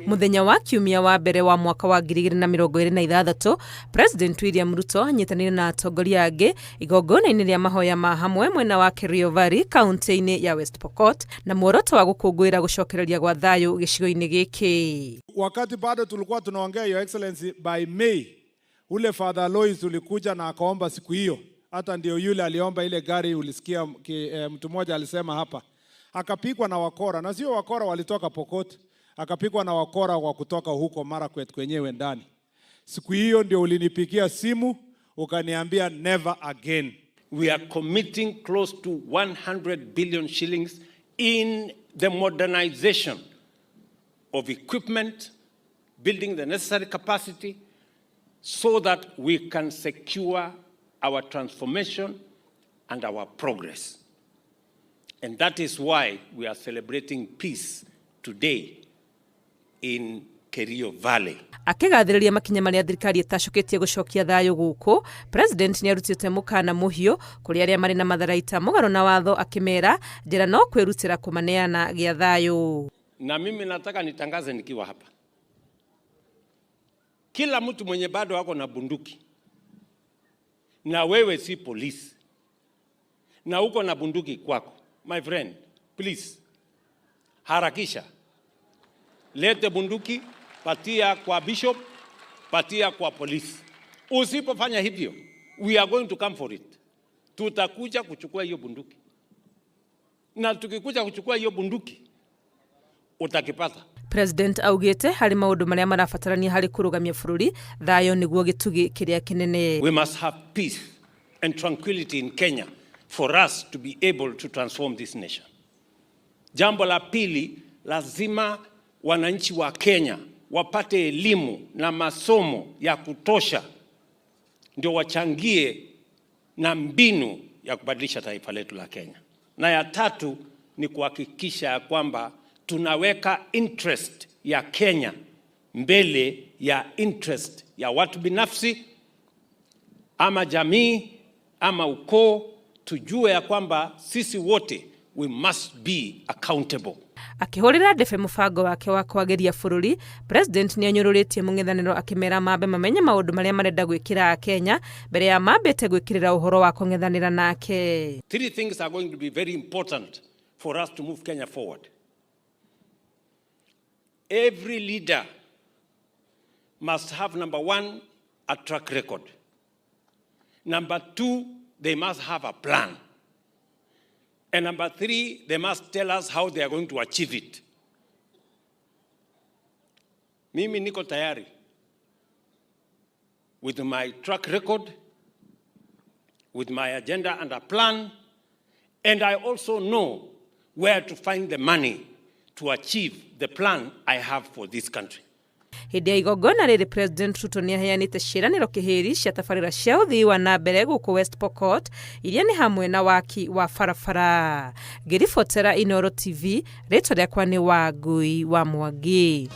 Muthenya wa kiumia wa mbere wa mwaka wa 2026, President William Ruto anyitanire na atongoria angi igongona-ini ria mahoya ma hamwe mwena wa Kerio Valley, kaunti-ini ya West Pokot, na muoroto wa gukungwira gucokereria gwa thayu gicigo-ini giki. Wakati bado tulikuwa tunaongea, Your Excellency, by May ule Father Lois ulikuja na akaomba siku hiyo, hata ndio yule aliomba ile gari ulisikia mtu mmoja alisema hapa, akapigwa na wakora, na sio wakora walitoka Pokot, akapigwa na wakora wa kutoka huko Marakwet kwenyewe ndani. Siku hiyo ndio ulinipigia simu ukaniambia never again. We are committing close to 100 billion shillings in the modernization of equipment, building the necessary capacity so that we can secure our transformation and our progress. And that is why we are celebrating peace today in Kerio Valley. Akigathiriria makinya maria thirikari itacoketie gucokia thayu guku, President ni arutite mukana muhio kuri aria mari na matharaita mugaro na watho, akimera njira no kwirutira kumaneana gia thayu. Na mimi nataka nitangaze nikiwa hapa, kila mtu mwenye bado wako na bunduki, na wewe si polisi na uko na bunduki kwako, my friend, please harakisha, lete bunduki, patia kwa bishop, patia kwa polisi. Usipofanya hivyo, we are going to come for it. Tutakuja kuchukua hiyo bunduki, na tukikuja kuchukua hiyo bunduki utakipata. President augite hari maundu maria marabatarania hari kurugamia bururi, thayo niguo gitugi kiria kinene. We must have peace and tranquility in Kenya for us to be able to transform this nation. Jambo la pili, lazima wananchi wa Kenya wapate elimu na masomo ya kutosha ndio wachangie na mbinu ya kubadilisha taifa letu la Kenya. Na ya tatu ni kuhakikisha kwamba tunaweka interest ya Kenya mbele ya interest ya watu binafsi ama jamii ama ukoo. Tujue ya kwamba sisi wote we must be accountable. Akihurira ndefe mubango wake wa kwageria bururi, President ni anyururitie mung'ethaniro akimera mabe mamenye maundu maria marenda gwikira Kenya mbere ya mambete gwikirira uhoro wa kung'ethanira nake. Three things are going to be very important for us to move Kenya forward. Every leader must have, number one, a track record. Number two, they must have a plan. And number three, they must tell us how they are going to achieve it. Mimi niko tayari with my track record, with my agenda and a plan, and I also know where to find the money to achieve the plan I have for this country. Hindi ya igongona riri, President Ruto ni aheanite ciraniro kihiri cia tabarira cia uthii wa na mbere guku West Pokot, iria ni hamwe na waki wa barabara. Ngiribotera Inooro TV, ritwa riakwa ni Wangui wa Mwangi.